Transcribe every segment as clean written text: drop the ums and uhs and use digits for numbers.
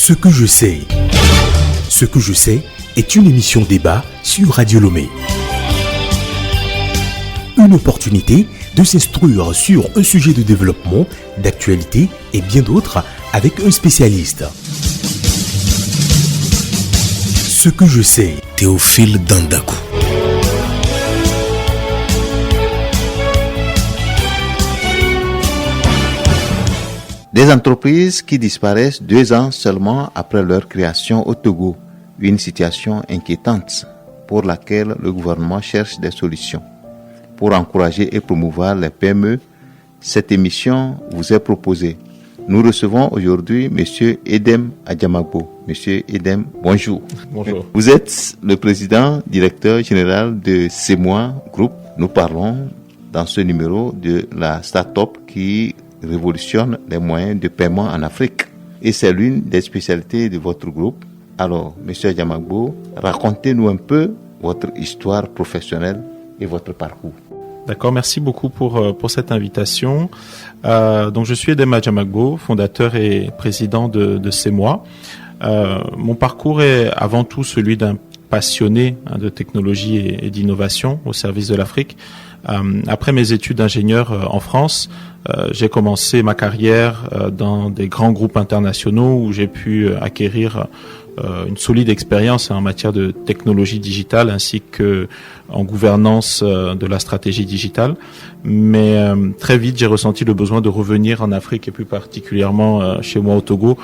Ce que je sais. Ce que je sais est une émission débat sur Radio Lomé. Une opportunité de s'instruire sur un sujet de développement, d'actualité et bien d'autres avec un spécialiste. Ce que je sais, Théophile Dandakou. Des entreprises qui disparaissent 2 ans seulement après leur création au Togo. Une situation inquiétante pour laquelle le gouvernement cherche des solutions. Pour encourager et promouvoir les PME, cette émission vous est proposée. Nous recevons aujourd'hui M. Edem Adjamagbo. M. Edem, bonjour. Bonjour. Vous êtes le président directeur général de CEMOA Group. Nous parlons dans ce numéro de la start-up qui révolutionne les moyens de paiement en Afrique. Et c'est l'une des spécialités de votre groupe. Alors, M. Adjamagbo, racontez-nous un peu votre histoire professionnelle et votre parcours. D'accord, merci beaucoup pour cette invitation. Donc, je suis Edem Adjamagbo, fondateur et président de CEMOA. Mon parcours est avant tout celui d'un passionné de technologie et d'innovation au service de l'Afrique. Après mes études d'ingénieur en France, j'ai commencé ma carrière dans des grands groupes internationaux où j'ai pu acquérir une solide expérience en matière de technologie digitale ainsi que en gouvernance de la stratégie digitale. Mais très vite, j'ai ressenti le besoin de revenir en Afrique et plus particulièrement chez moi au Togo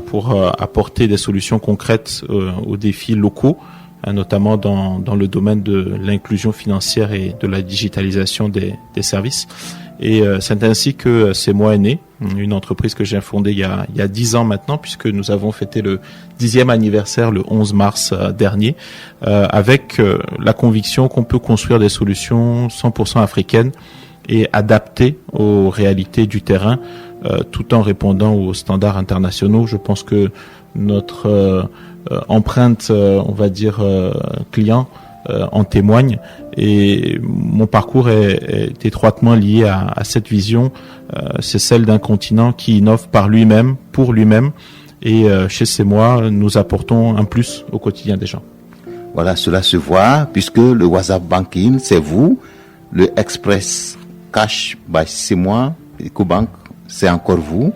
pour apporter des solutions concrètes aux défis locaux, notamment dans le domaine de l'inclusion financière et de la digitalisation des services. Et c'est ainsi que CEMOA est né, une entreprise que j'ai fondée il y a 10 ans maintenant, puisque nous avons fêté le 10e anniversaire le 11 mars dernier, avec la conviction qu'on peut construire des solutions 100% africaines et adaptées aux réalités du terrain, tout en répondant aux standards internationaux. Je pense que notre empreinte, on va dire, client, en témoigne, et mon parcours est étroitement lié à cette vision. C'est celle d'un continent qui innove par lui-même, pour lui-même, et chez CEMOA, nous apportons un plus au quotidien des gens. Voilà, cela se voit, puisque le WhatsApp Banking, c'est vous, le Express Cash by CEMOA, EcoBank, c'est encore vous,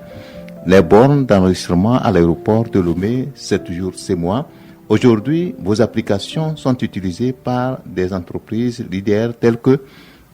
les bornes d'enregistrement à l'aéroport de Lomé, c'est toujours CEMOA. Aujourd'hui, vos applications sont utilisées par des entreprises leaders telles que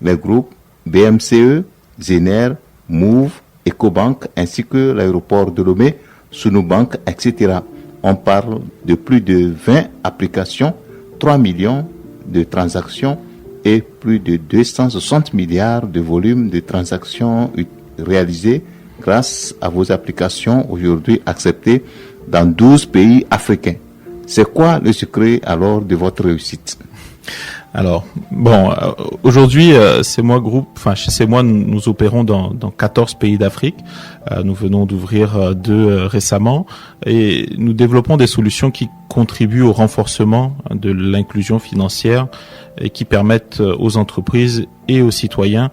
les groupes BMCE, Zener, Move, EcoBank, ainsi que l'aéroport de Lomé, Sunubank, etc. On parle de plus de 20 applications, 3 millions de transactions et plus de 260 milliards de volume de transactions réalisées grâce à vos applications aujourd'hui acceptées dans 12 pays africains. C'est quoi le secret alors de votre réussite? Alors, bon, aujourd'hui, CEMOA Group, chez CEMOA, nous opérons dans 14 pays d'Afrique. Nous venons d'ouvrir 2 récemment et nous développons des solutions qui contribuent au renforcement de l'inclusion financière et qui permettent aux entreprises et aux citoyens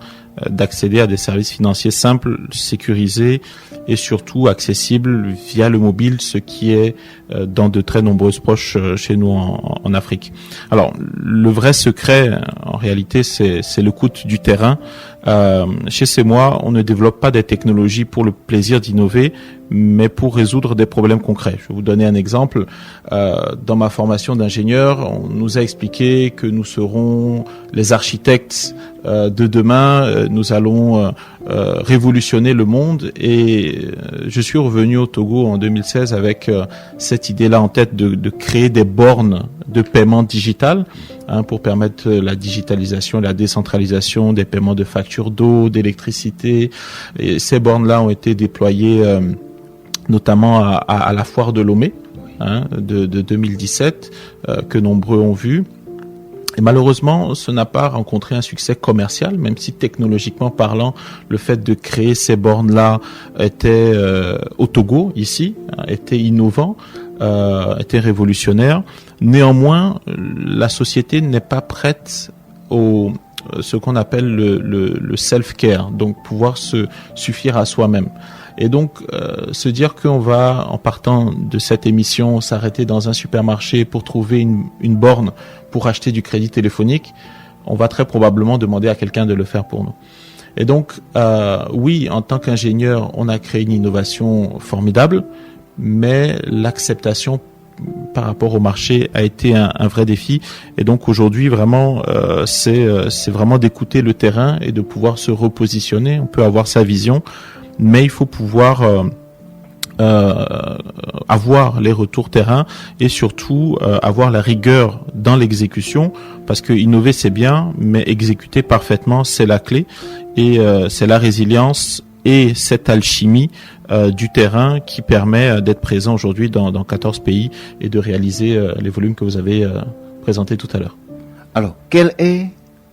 d'accéder à des services financiers simples, sécurisés et surtout accessibles via le mobile, ce qui est dans de très nombreuses poches chez nous en Afrique. Alors, le vrai secret, en réalité, c'est le coût du terrain. Chez CEMOA, on ne développe pas des technologies pour le plaisir d'innover, mais pour résoudre des problèmes concrets. Je vais vous donner un exemple. Dans ma formation d'ingénieur, on nous a expliqué que nous serons les architectes de demain. Nous allons révolutionner le monde, et je suis revenu au Togo en 2016 avec cette idée-là en tête de créer des bornes de paiement digital pour permettre la digitalisation, la décentralisation des paiements de factures d'eau, d'électricité. Et ces bornes-là ont été déployées notamment à la foire de Lomé de 2017 que nombreux ont vu. Et malheureusement, ce n'a pas rencontré un succès commercial, même si technologiquement parlant, le fait de créer ces bornes-là était au Togo, ici, était innovant, était révolutionnaire. Néanmoins, la société n'est pas prête au ce qu'on appelle le self-care, donc pouvoir se suffire à soi-même. Et donc, se dire qu'on va, en partant de cette émission, s'arrêter dans un supermarché pour trouver une borne pour acheter du crédit téléphonique, on va très probablement demander à quelqu'un de le faire pour nous. Et donc, oui, en tant qu'ingénieur, on a créé une innovation formidable, mais l'acceptation par rapport au marché a été un vrai défi. Et donc aujourd'hui, vraiment, c'est vraiment d'écouter le terrain et de pouvoir se repositionner. On peut avoir sa vision, mais il faut pouvoir avoir les retours terrain et surtout avoir la rigueur dans l'exécution, parce que innover c'est bien, mais exécuter parfaitement c'est la clé, et c'est la résilience et cette alchimie du terrain qui permet d'être présent aujourd'hui dans 14 pays et de réaliser les volumes que vous avez présentés tout à l'heure. Alors, quel est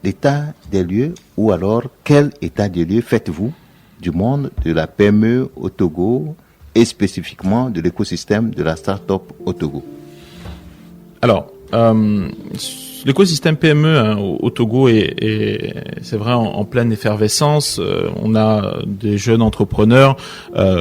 l'état des lieux, ou alors quel état des lieux faites-vous du monde de la PME au Togo et spécifiquement de l'écosystème de la start-up au Togo? Alors, l'écosystème PME au Togo c'est vrai en pleine effervescence. On a des jeunes entrepreneurs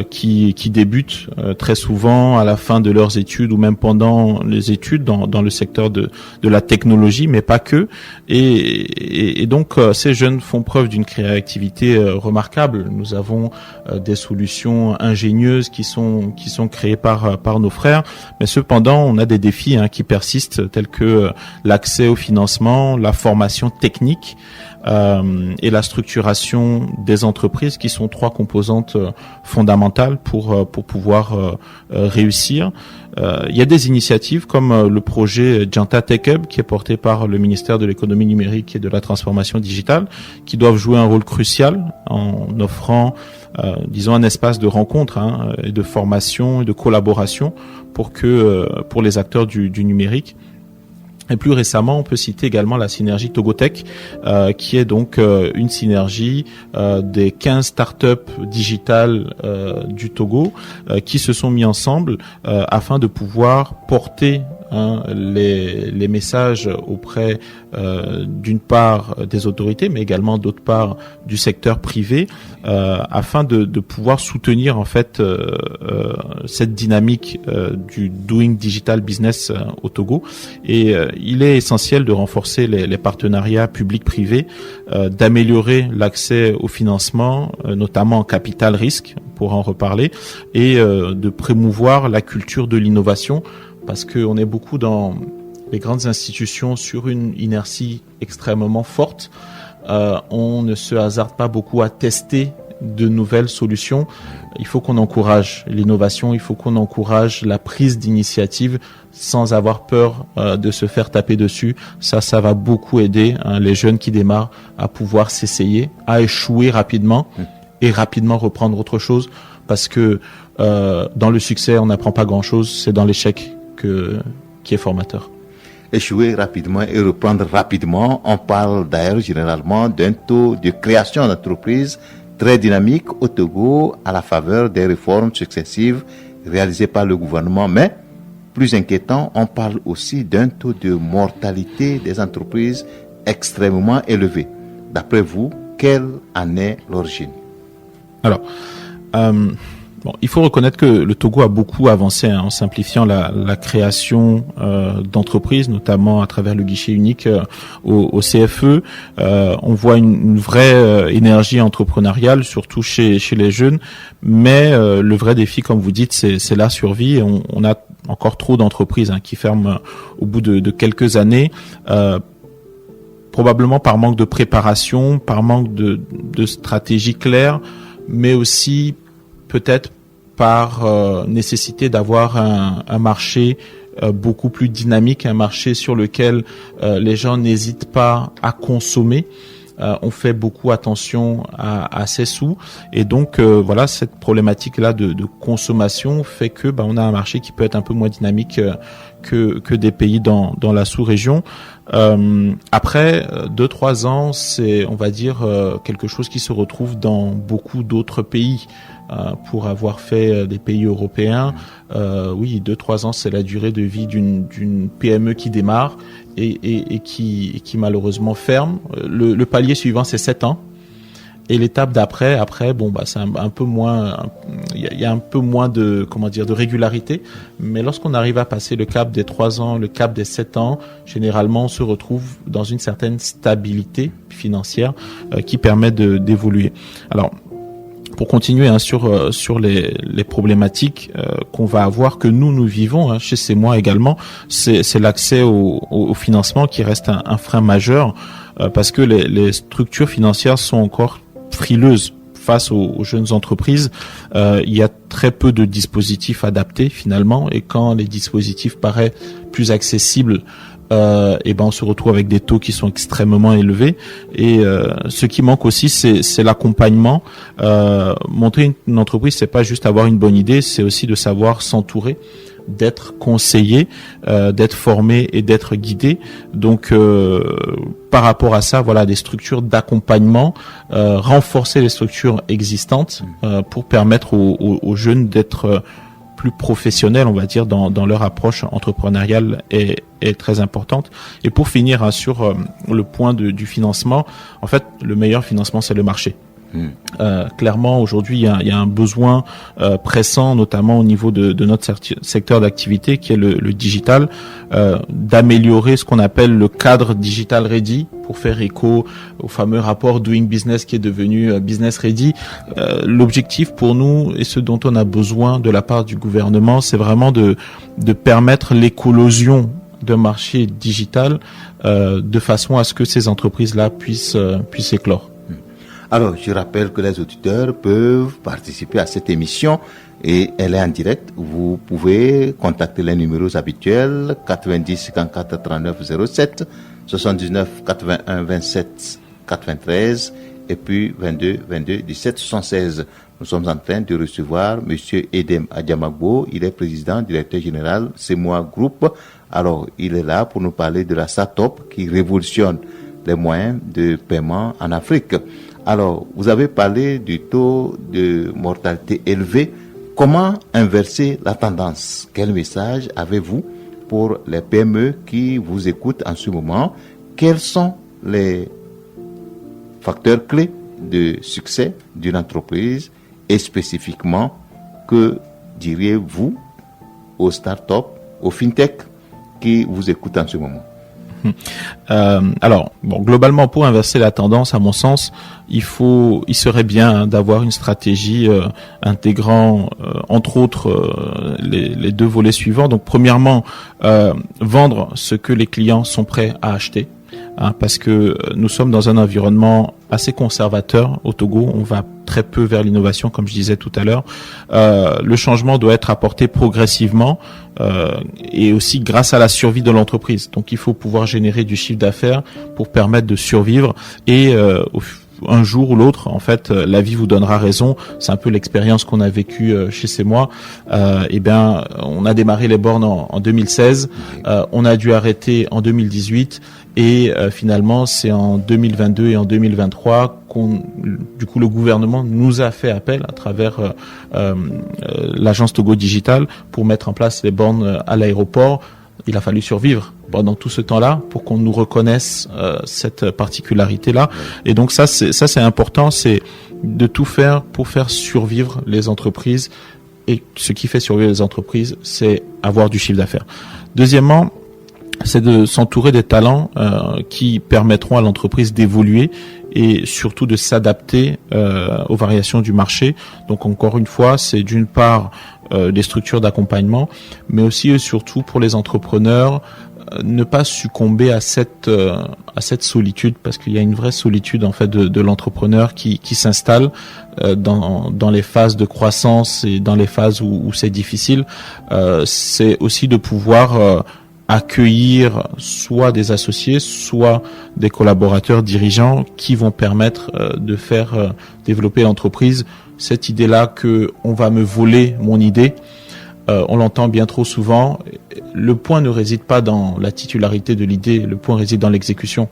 qui débutent très souvent à la fin de leurs études ou même pendant les études dans le secteur de la technologie, mais pas que. Et donc ces jeunes font preuve d'une créativité remarquable. Nous avons des solutions ingénieuses qui sont créées par nos frères, mais cependant on a des défis qui persistent, tels que l'accès au financement, la formation technique et la structuration des entreprises, qui sont trois composantes fondamentales pour pouvoir réussir. Il y a des initiatives comme le projet Janta Tech Hub, qui est porté par le ministère de l'économie numérique et de la transformation digitale, qui doivent jouer un rôle crucial en offrant disons un espace de rencontre et de formation et de collaboration pour les acteurs du numérique. Et plus récemment, on peut citer également la synergie Togotech, qui est donc une synergie des 15 startups digitales du Togo qui se sont mis ensemble afin de pouvoir porter les messages auprès d'une part des autorités, mais également d'autre part du secteur privé, afin de pouvoir soutenir en fait cette dynamique du doing digital business au Togo. Et il est essentiel de renforcer les partenariats publics-privés, d'améliorer l'accès au financement, notamment en capital risque, pour en reparler, et de promouvoir la culture de l'innovation, parce qu'on est beaucoup dans les grandes institutions sur une inertie extrêmement forte. On ne se hasarde pas beaucoup à tester de nouvelles solutions. Il faut qu'on encourage l'innovation, il faut qu'on encourage la prise d'initiative sans avoir peur de se faire taper dessus. Ça va beaucoup aider les jeunes qui démarrent à pouvoir s'essayer, à échouer rapidement et rapidement reprendre autre chose, parce que dans le succès, on n'apprend pas grand-chose, c'est dans l'échec qui est formateur. Échouer rapidement et reprendre rapidement. On parle d'ailleurs généralement d'un taux de création d'entreprises très dynamique au Togo à la faveur des réformes successives réalisées par le gouvernement. Mais, plus inquiétant, on parle aussi d'un taux de mortalité des entreprises extrêmement élevé. D'après vous, quelle en est l'origine? Alors, il faut reconnaître que le Togo a beaucoup avancé en simplifiant la création d'entreprises, notamment à travers le guichet unique au CFE. On voit une vraie énergie entrepreneuriale, surtout chez les jeunes, mais le vrai défi, comme vous dites, c'est la survie. Et on a encore trop d'entreprises qui ferment au bout de quelques années, probablement par manque de préparation, par manque de stratégie claire, mais aussi peut-être par nécessité d'avoir un marché beaucoup plus dynamique, un marché sur lequel les gens n'hésitent pas à consommer. On fait beaucoup attention à ses sous, et donc voilà, cette problématique-là de consommation fait que on a un marché qui peut être un peu moins dynamique que des pays dans la sous-région. Après 2-3 ans, c'est, on va dire, quelque chose qui se retrouve dans beaucoup d'autres pays. pour avoir fait des pays européens. Oui, 2-3 ans, c'est la durée de vie d'une PME qui démarre et qui malheureusement ferme. Le palier suivant, c'est 7 ans. Et l'étape d'après, c'est un peu moins, il y a un peu moins de, de régularité. Mais lorsqu'on arrive à passer le cap des 3 ans, le cap des 7 ans, généralement, on se retrouve dans une certaine stabilité financière qui permet d'évoluer. Alors, pour continuer sur les problématiques qu'on va avoir, que nous vivons chez CEMOA également, c'est l'accès au financement qui reste un frein majeur parce que les structures financières sont encore frileuses face aux jeunes entreprises. Il y a très peu de dispositifs adaptés finalement, et quand les dispositifs paraissent plus accessibles, on se retrouve avec des taux qui sont extrêmement élevés. Et ce qui manque aussi, c'est l'accompagnement. Monter une entreprise, c'est pas juste avoir une bonne idée, c'est aussi de savoir s'entourer, d'être conseillé, d'être formé et d'être guidé. Donc par rapport à ça, voilà, des structures d'accompagnement, renforcer les structures existantes pour permettre aux jeunes d'être plus professionnels, on va dire, dans leur approche entrepreneuriale est très importante. Et pour finir sur le point du financement, en fait, le meilleur financement, c'est le marché. Clairement, aujourd'hui, il y a un besoin pressant, notamment au niveau de notre secteur d'activité, qui est le digital, d'améliorer ce qu'on appelle le cadre digital ready, pour faire écho au fameux rapport Doing Business qui est devenu Business Ready. L'objectif pour nous, et ce dont on a besoin de la part du gouvernement, c'est vraiment de permettre l'éclosion d'un marché digital de façon à ce que ces entreprises-là puissent éclore. Alors, je rappelle que les auditeurs peuvent participer à cette émission et elle est en direct. Vous pouvez contacter les numéros habituels 90 54 39 07, 79 81 27 93 et puis 22 22 17 76. Nous sommes en train de recevoir Monsieur Edem Adiamagbo. Il est président, directeur général CEMOA Group. Alors, il est là pour nous parler de la SATOP qui révolutionne les moyens de paiement en Afrique. Alors, vous avez parlé du taux de mortalité élevé. Comment inverser la tendance? Quel message avez-vous pour les PME qui vous écoutent en ce moment? Quels sont les facteurs clés de succès d'une entreprise? Et spécifiquement, que diriez-vous aux startups, aux fintech qui vous écoutent en ce moment? Globalement, pour inverser la tendance, à mon sens, il serait bien d'avoir une stratégie intégrant, entre autres, les deux volets suivants. Donc, premièrement, vendre ce que les clients sont prêts à acheter. Parce que nous sommes dans un environnement assez conservateur au Togo. On va très peu vers l'innovation, comme je disais tout à l'heure. Le changement doit être apporté progressivement et aussi grâce à la survie de l'entreprise. Donc, il faut pouvoir générer du chiffre d'affaires pour permettre de survivre et un jour ou l'autre, en fait, la vie vous donnera raison. C'est un peu l'expérience qu'on a vécue chez CEMOA. On a démarré les bornes en 2016. On a dû arrêter en 2018. Et finalement, c'est en 2022 et en 2023 le gouvernement nous a fait appel à travers l'agence Togo Digital pour mettre en place les bornes à l'aéroport. Il a fallu survivre pendant tout ce temps-là pour qu'on nous reconnaisse cette particularité-là. Et donc ça c'est important, c'est de tout faire pour faire survivre les entreprises. Et ce qui fait survivre les entreprises, c'est avoir du chiffre d'affaires. Deuxièmement, c'est de s'entourer des talents qui permettront à l'entreprise d'évoluer et surtout de s'adapter aux variations du marché. Donc encore une fois, c'est d'une part des structures d'accompagnement, mais aussi et surtout pour les entrepreneurs, ne pas succomber à cette solitude, parce qu'il y a une vraie solitude en fait de l'entrepreneur qui s'installe dans les phases de croissance et dans les phases où c'est difficile. C'est aussi de pouvoir accueillir soit des associés, soit des collaborateurs dirigeants qui vont permettre de faire développer l'entreprise. Cette idée-là que on va me voler mon idée, on l'entend bien trop souvent. Le point ne réside pas dans la titularité de l'idée, le point réside dans l'exécution.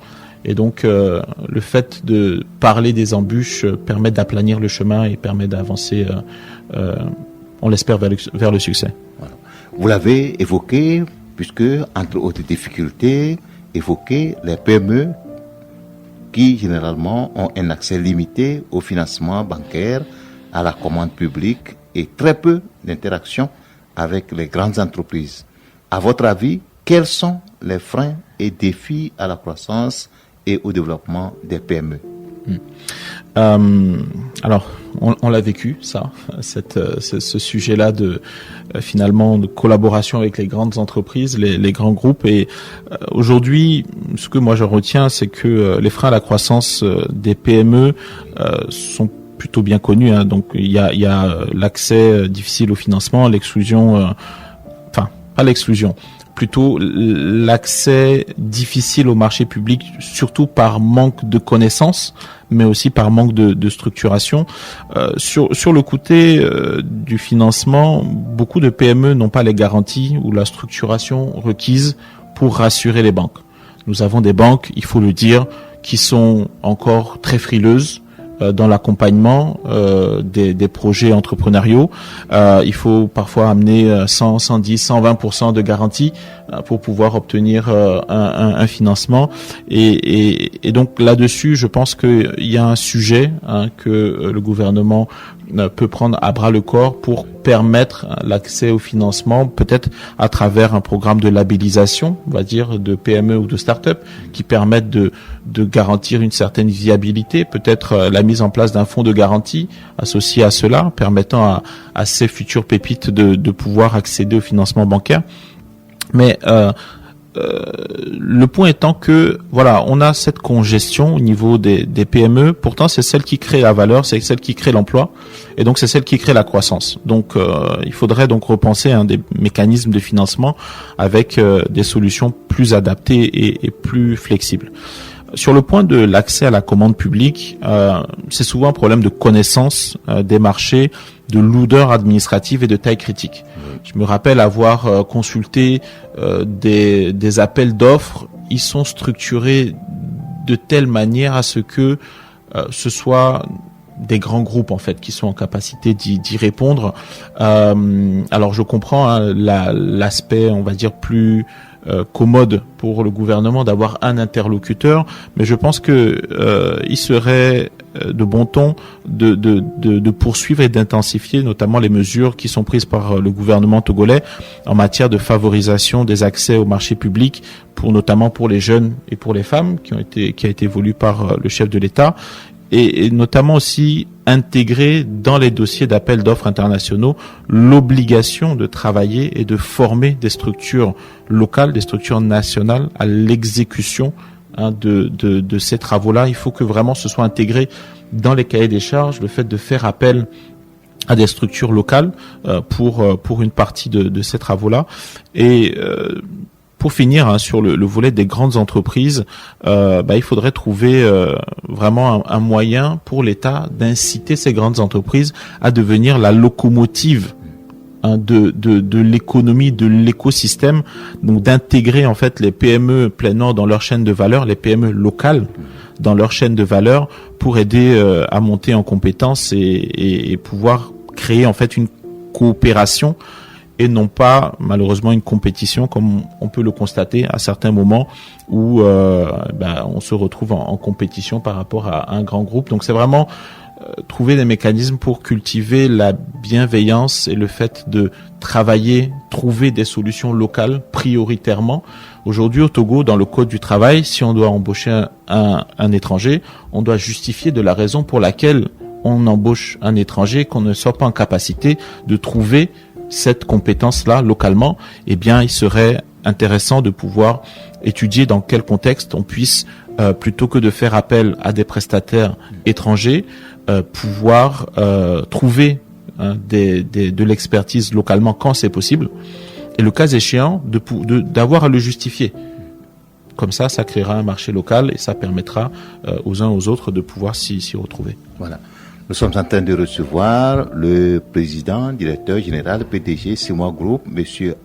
Et donc, le fait de parler des embûches permet d'aplanir le chemin et permet d'avancer, on l'espère, vers le succès. Voilà. Vous l'avez évoqué, puisque, entre autres difficultés, évoqué les PME qui, généralement, ont un accès limité au financement bancaire, à la commande publique et très peu d'interaction avec les grandes entreprises. À votre avis, quels sont les freins et défis à la croissance et au développement des PME? Alors, on l'a vécu, ça, ce sujet-là de finalement de collaboration avec les grandes entreprises, les grands groupes. Et aujourd'hui, ce que moi je retiens, c'est que les freins à la croissance des PME sont plutôt bien connus. Hein. Donc, il y a l'accès difficile au financement, l'exclusion, enfin pas l'exclusion, plutôt l'accès difficile au marché public, surtout par manque de connaissances, mais aussi par manque de structuration. Sur le côté du financement, beaucoup de PME n'ont pas les garanties ou la structuration requise pour rassurer les banques. Nous avons des banques, il faut le dire, qui sont encore très frileuses dans l'accompagnement des projets entrepreneuriaux. Il faut parfois amener 100, 110, 120% de garantie pour pouvoir obtenir un financement. Et donc là-dessus, je pense qu'il y a un sujet que le gouvernement peut prendre à bras le corps pour permettre l'accès au financement, peut-être à travers un programme de labellisation, on va dire, de PME ou de start-up, qui permettent de garantir une certaine viabilité, peut-être la mise en place d'un fonds de garantie associé à cela, permettant à ces futures pépites de pouvoir accéder au financement bancaire. Mais le point étant que voilà, on a cette congestion au niveau des PME. Pourtant, c'est celle qui crée la valeur, c'est celle qui crée l'emploi, et donc c'est celle qui crée la croissance. Donc, il faudrait donc repenser des mécanismes de financement avec des solutions plus adaptées et plus flexibles. Sur le point de l'accès à la commande publique, c'est souvent un problème de connaissance des marchés, de lourdeur administrative et de taille critique. Je me rappelle avoir consulté des appels d'offres. Ils sont structurés de telle manière à ce que ce soit des grands groupes en fait qui sont en capacité d'y répondre. Alors je comprends l'aspect, on va dire, plus commode pour le gouvernement d'avoir un interlocuteur, mais je pense que il serait de bon ton de poursuivre et d'intensifier notamment les mesures qui sont prises par le gouvernement togolais en matière de favorisation des accès au marché public, notamment pour les jeunes et pour les femmes, qui a été voulu par le chef de l'État, et notamment aussi intégrer dans les dossiers d'appel d'offres internationaux l'obligation de travailler et de former des structures locales, des structures nationales à l'exécution de ces travaux-là. Il faut que vraiment ce soit intégré dans les cahiers des charges, le fait de faire appel à des structures locales pour une partie de ces travaux-là. Et pour finir sur le volet des grandes entreprises, il faudrait trouver vraiment un moyen pour l'État d'inciter ces grandes entreprises à devenir la locomotive de l'économie, de l'écosystème, donc d'intégrer en fait les PME pleinement dans leur chaîne de valeur, les PME locales dans leur chaîne de valeur, pour aider à monter en compétences et pouvoir créer en fait une coopération et non pas malheureusement une compétition comme on peut le constater à certains moments où on se retrouve en compétition par rapport à un grand groupe. Donc c'est vraiment trouver des mécanismes pour cultiver la bienveillance et le fait de travailler, trouver des solutions locales prioritairement. Aujourd'hui au Togo, dans le code du travail, si on doit embaucher un étranger, on doit justifier de la raison pour laquelle on embauche un étranger, qu'on ne soit pas en capacité de trouver cette compétence-là localement. Eh bien, il serait intéressant de pouvoir étudier dans quel contexte on puisse, plutôt que de faire appel à des prestataires étrangers, pouvoir trouver de l'expertise localement quand c'est possible, et le cas échéant d'avoir à le justifier. Comme ça créera un marché local et ça permettra aux uns aux autres de pouvoir s'y retrouver. Voilà. Nous sommes en train de recevoir le président, directeur général, PDG Simwa Group, monsieur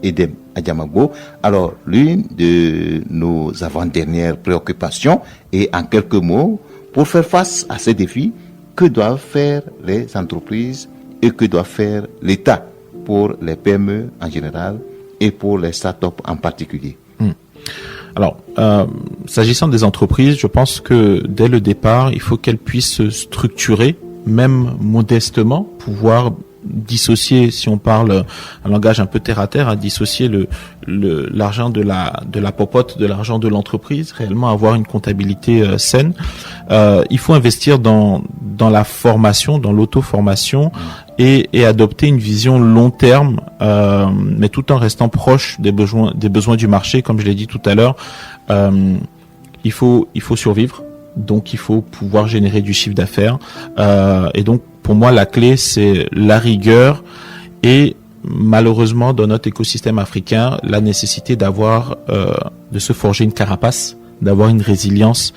Edem Adjamagbo. Alors, l'une de nos avant-dernières préoccupations est, en quelques mots, pour faire face à ces défis, que doivent faire les entreprises et que doit faire l'État pour les PME en général et pour les startups en particulier. Alors, s'agissant des entreprises, je pense que dès le départ, il faut qu'elles puissent se structurer, même modestement, pouvoir dissocier, si on parle un langage un peu terre à terre, à dissocier l'argent de la popote de l'argent de l'entreprise, réellement avoir une comptabilité saine. Il faut investir dans la formation, dans l'auto-formation et adopter une vision long terme, mais tout en restant proche des besoins du marché. Comme je l'ai dit tout à l'heure, il faut survivre. Donc, il faut pouvoir générer du chiffre d'affaires. Et donc, pour moi, la clé, c'est la rigueur et malheureusement, dans notre écosystème africain, la nécessité de se forger une carapace, d'avoir une résilience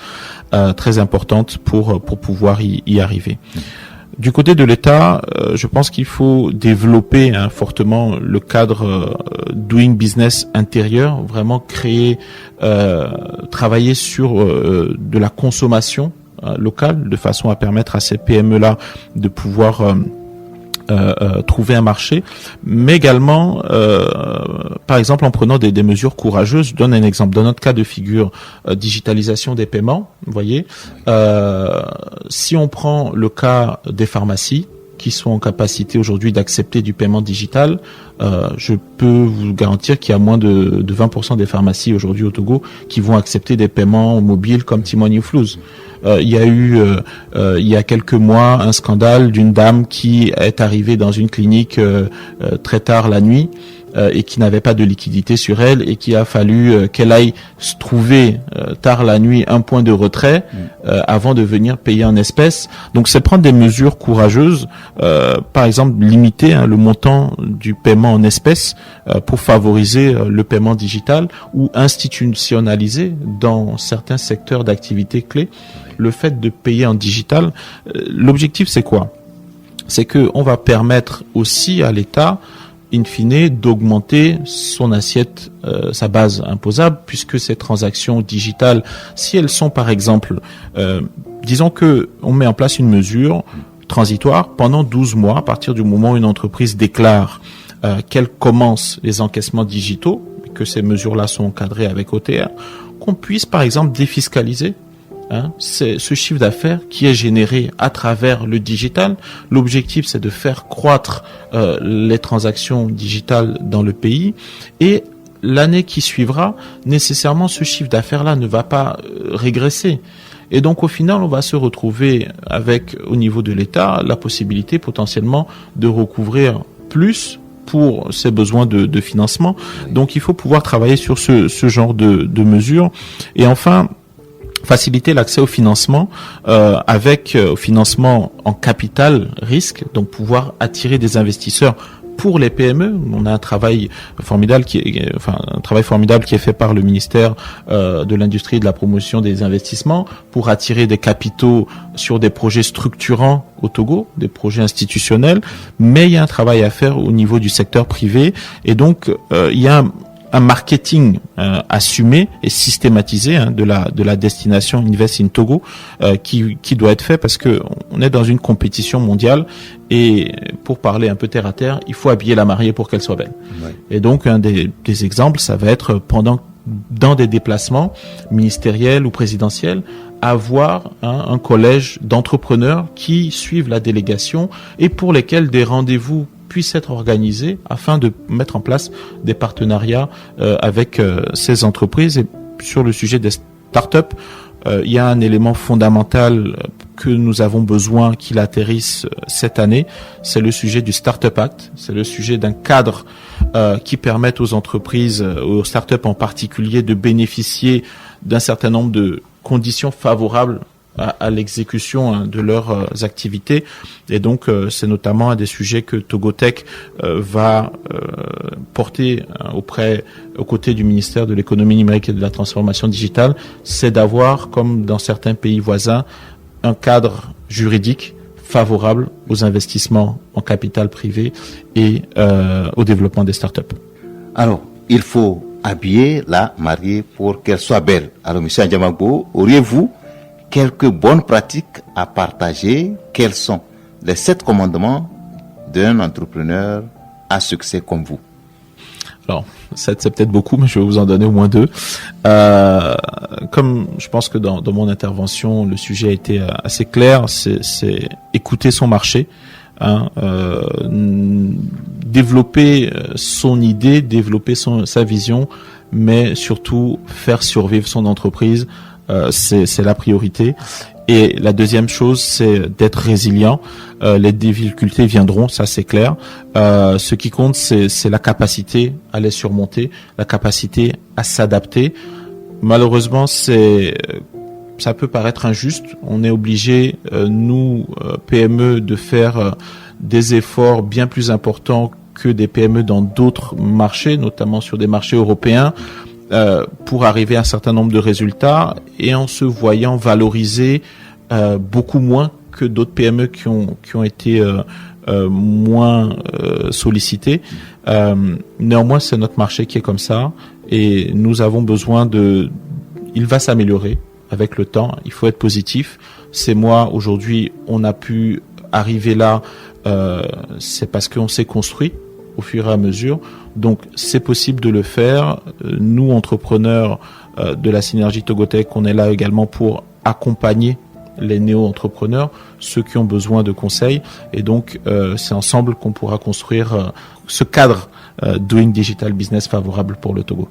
très importante pour pouvoir y arriver. Du côté de l'État, je pense qu'il faut développer fortement le cadre doing business intérieur, vraiment créer, travailler sur de la consommation locale, de façon à permettre à ces PME-là de pouvoir trouver un marché, mais également, par exemple, en prenant des mesures courageuses. Je donne un exemple. Dans notre cas de figure, digitalisation des paiements, vous voyez, si on prend le cas des pharmacies qui sont en capacité aujourd'hui d'accepter du paiement digital, je peux vous garantir qu'il y a moins de 20% des pharmacies aujourd'hui au Togo qui vont accepter des paiements mobiles comme Timon Flouz. Il y a eu il y a quelques mois un scandale d'une dame qui est arrivée dans une clinique très tard la nuit et qui n'avait pas de liquidité sur elle et qu'il a fallu qu'elle aille se trouver tard la nuit un point de retrait avant de venir payer en espèces. Donc c'est prendre des mesures courageuses, par exemple limiter le montant du paiement en espèces pour favoriser le paiement digital ou institutionnaliser dans certains secteurs d'activité clés le fait de payer en digital. L'objectif c'est quoi? C'est que on va permettre aussi à l'État in fine, d'augmenter son assiette, sa base imposable, puisque ces transactions digitales, si elles sont par exemple, disons que on met en place une mesure transitoire pendant 12 mois, à partir du moment où une entreprise déclare qu'elle commence les encaissements digitaux, que ces mesures-là sont encadrées avec OTR, qu'on puisse par exemple défiscaliser c'est ce chiffre d'affaires qui est généré à travers le digital. L'objectif, c'est de faire croître les transactions digitales dans le pays. Et l'année qui suivra, nécessairement, ce chiffre d'affaires-là ne va pas régresser. Et donc, au final, on va se retrouver avec, au niveau de l'État, la possibilité potentiellement de recouvrir plus pour ses besoins de financement. Donc, il faut pouvoir travailler sur ce genre de mesures. Et enfin, faciliter l'accès au financement avec au financement en capital risque, donc pouvoir attirer des investisseurs pour les PME. On a un travail formidable qui est fait par le ministère de l'Industrie et de la Promotion des Investissements pour attirer des capitaux sur des projets structurants au Togo, des projets institutionnels, mais il y a un travail à faire au niveau du secteur privé et donc il y a un marketing assumé et systématisé de la destination Invest in Togo qui doit être fait parce que on est dans une compétition mondiale et pour parler un peu terre à terre, il faut habiller la mariée pour qu'elle soit belle. Ouais. Et donc un des exemples, ça va être dans des déplacements ministériels ou présidentiels, avoir un collège d'entrepreneurs qui suivent la délégation et pour lesquels des rendez-vous puissent être organisés afin de mettre en place des partenariats avec ces entreprises. Et sur le sujet des startups, il y a un élément fondamental que nous avons besoin qu'il atterrisse cette année, c'est le sujet du Startup Act, c'est le sujet d'un cadre qui permette aux entreprises, aux startups en particulier, de bénéficier d'un certain nombre de conditions favorables à l'exécution de leurs activités. Et donc, c'est notamment un des sujets que Togotech va porter aux côtés du ministère de l'économie numérique et de la transformation digitale, c'est d'avoir, comme dans certains pays voisins, un cadre juridique favorable aux investissements en capital privé et au développement des startups. Alors, il faut habiller la mariée pour qu'elle soit belle. Alors, M. Adjamagbo, auriez-vous quelques bonnes pratiques à partager? Quels sont les 7 commandements d'un entrepreneur à succès comme vous? Alors, 7, c'est peut-être beaucoup, mais je vais vous en donner au moins 2. Comme je pense que dans mon intervention, le sujet a été assez clair, c'est écouter son marché, développer son idée, développer sa vision, mais surtout faire survivre son entreprise, c'est la priorité. Et la deuxième chose, c'est d'être résilient. Les difficultés viendront, ça c'est clair. Ce qui compte, c'est la capacité à les surmonter, la capacité à s'adapter. Malheureusement, ça peut paraître injuste. On est obligé, nous, PME, de faire des efforts bien plus importants que des PME dans d'autres marchés, notamment sur des marchés européens, pour arriver à un certain nombre de résultats, et en se voyant valoriser beaucoup moins que d'autres PME qui ont été moins sollicités. Néanmoins, c'est notre marché qui est comme ça, et nous avons besoin il va s'améliorer avec le temps. Il faut être positif. C'est moi, aujourd'hui, on a pu arriver là, c'est parce qu'on s'est construit au fur et à mesure. Donc, c'est possible de le faire. Nous, entrepreneurs de la Synergie Togotech, on est là également pour accompagner les néo-entrepreneurs, ceux qui ont besoin de conseils. Et donc, c'est ensemble qu'on pourra construire ce cadre Doing Digital Business favorable pour le Togo.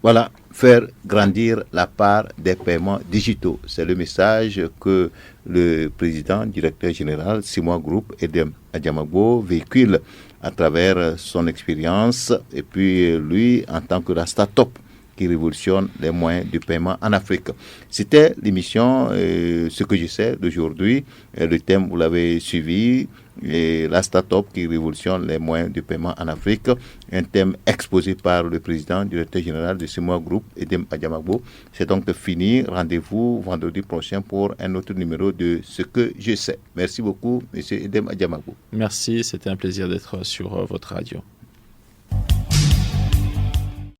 Voilà, faire grandir la part des paiements digitaux. C'est le message que le président, directeur général Simoa Group, Edem Adjamagbo, véhicule à travers son expérience, et puis lui en tant que Rasta Top qui révolutionne les moyens de paiement en Afrique. C'était l'émission Ce que je sais d'aujourd'hui. Le thème, vous l'avez suivi, la start-up qui révolutionne les moyens de paiement en Afrique. Un thème exposé par le président, directeur général de Simoa Group, Edem Adjamagbo. C'est donc fini. Rendez-vous vendredi prochain pour un autre numéro de Ce que je sais. Merci beaucoup, M. Edem Adjamagbo. Merci, c'était un plaisir d'être sur votre radio.